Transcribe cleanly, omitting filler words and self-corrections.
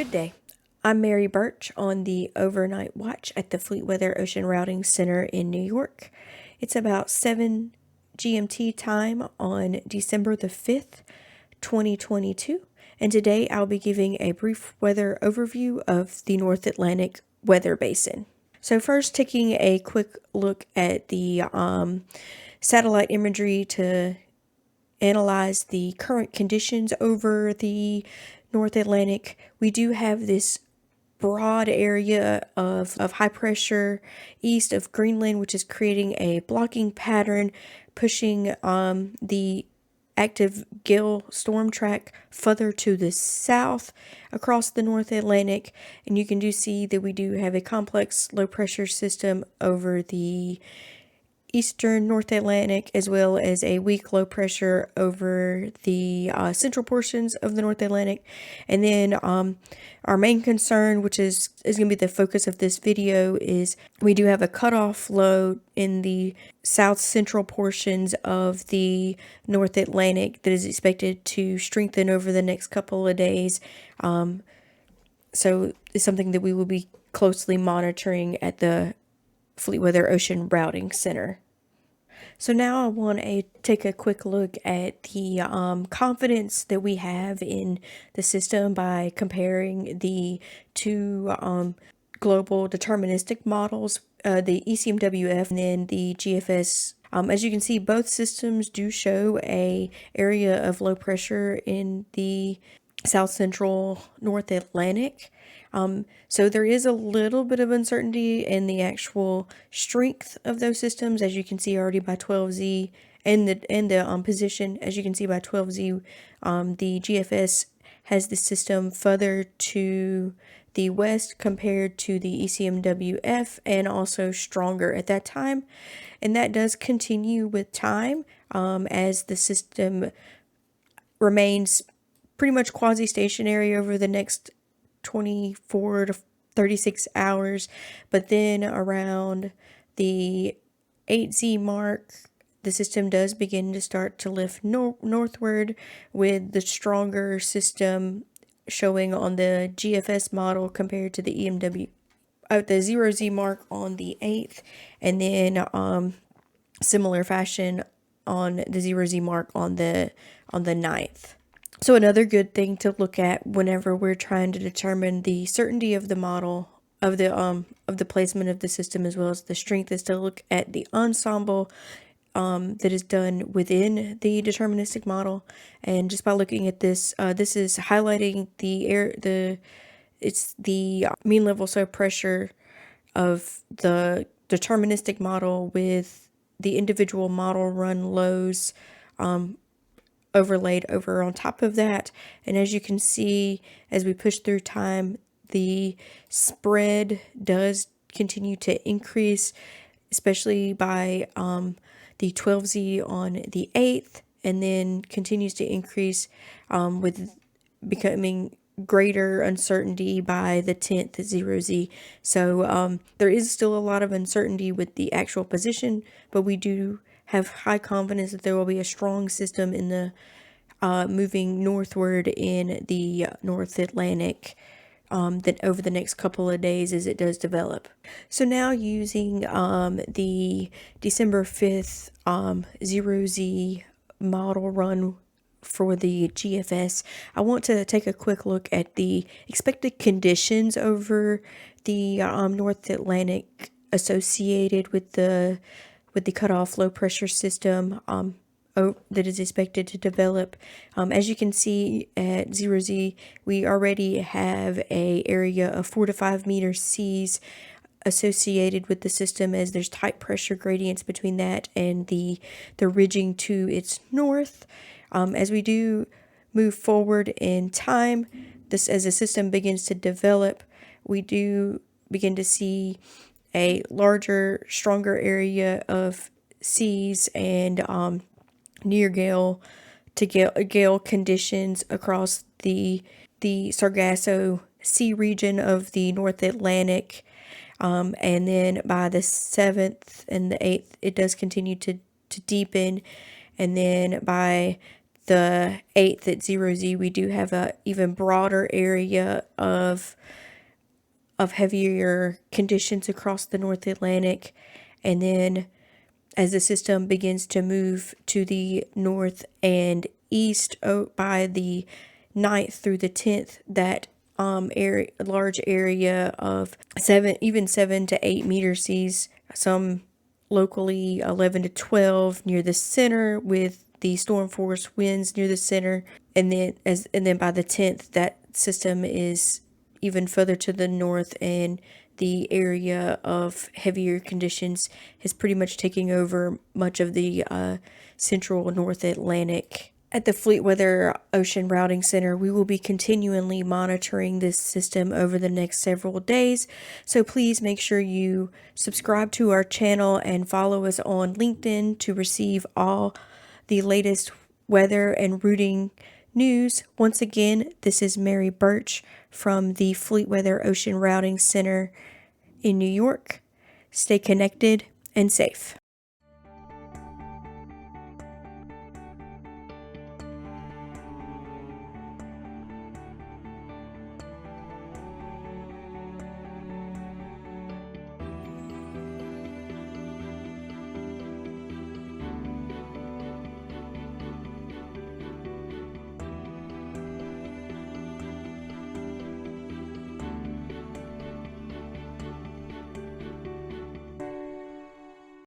Good day. I'm Mary Burch on the overnight watch at the Fleetweather Ocean Routing Center in New York. It's about 7 GMT time on December the 5th, 2022, and today I'll be giving a brief weather overview of the North Atlantic weather basin. So first, taking a quick look at the satellite imagery to analyze the current conditions over the North Atlantic. We do have this broad area of high pressure east of Greenland, which is creating a blocking pattern, pushing the active gale storm track further to the south across the North Atlantic. And you can see that we do have a complex low pressure system over the eastern North Atlantic, as well as a weak low pressure over the central portions of the North Atlantic. And then our main concern, which is going to be the focus of this video, is we do have a cutoff low in the south central portions of the North Atlantic that is expected to strengthen over the next couple of days. So it's something that we will be closely monitoring at the Fleetweather Ocean Routing Center. So now I want to take a quick look at the confidence that we have in the system by comparing the two global deterministic models, the ECMWF and then the GFS. As you can see, both systems do show a area of low pressure in the south central North Atlantic. So there is a little bit of uncertainty in the actual strength of those systems, as you can see already by 12Z, and the position, as you can see by 12Z. The GFS has the system further to the west compared to the ECMWF, and also stronger at that time. And that does continue with time as the system remains pretty much quasi-stationary over the next 24 to 36 hours, but then around the 8Z mark, the system does begin to start to lift northward, with the stronger system showing on the GFS model compared to the EMW at the 0Z mark on the 8th, and then similar fashion on the 0Z mark on the 9th. So another good thing to look at whenever we're trying to determine the certainty of the model of the placement of the system, as well as the strength, is to look at the ensemble that is done within the deterministic model. And just by looking at this, this is highlighting it's the mean level soil pressure of the deterministic model with the individual model run lows overlaid over on top of that. And as you can see, as we push through time, the spread does continue to increase, especially by the 12Z on the 8th, and then continues to increase with becoming greater uncertainty by the 10th at 0Z. So there is still a lot of uncertainty with the actual position, but we do have high confidence that there will be a strong system in the moving northward in the North Atlantic that over the next couple of days as it does develop. So now, using the December 5th 0Z model run for the GFS, I want to take a quick look at the expected conditions over the North Atlantic associated with the cutoff low pressure system that is expected to develop. As you can see at 0Z, we already have a area of 4 to 5 meter seas associated with the system, as there's tight pressure gradients between that and the ridging to its north. As we do move forward in time, as the system begins to develop, we do begin to see a larger, stronger area of seas and near gale to gale conditions across the Sargasso Sea region of the North Atlantic. And then by the 7th and the 8th, it does continue to deepen. And then by the 8th at 0Z, we do have a even broader area of heavier conditions across the North Atlantic. And then as the system begins to move to the north and east by the 9th through the 10th, that large area of 7 to 8 meter seas, some locally 11 to 12 near the center, with the storm force winds near the center. And then by the 10th, that system is even further to the north, and the area of heavier conditions is pretty much taking over much of the central North Atlantic. At the Fleetweather Ocean Routing Center, we will be continually monitoring this system over the next several days, so please make sure you subscribe to our channel and follow us on LinkedIn to receive all the latest weather and routing news. Once again, this is Mary Burch from the Fleetweather Ocean Routing Center in New York. Stay connected and safe.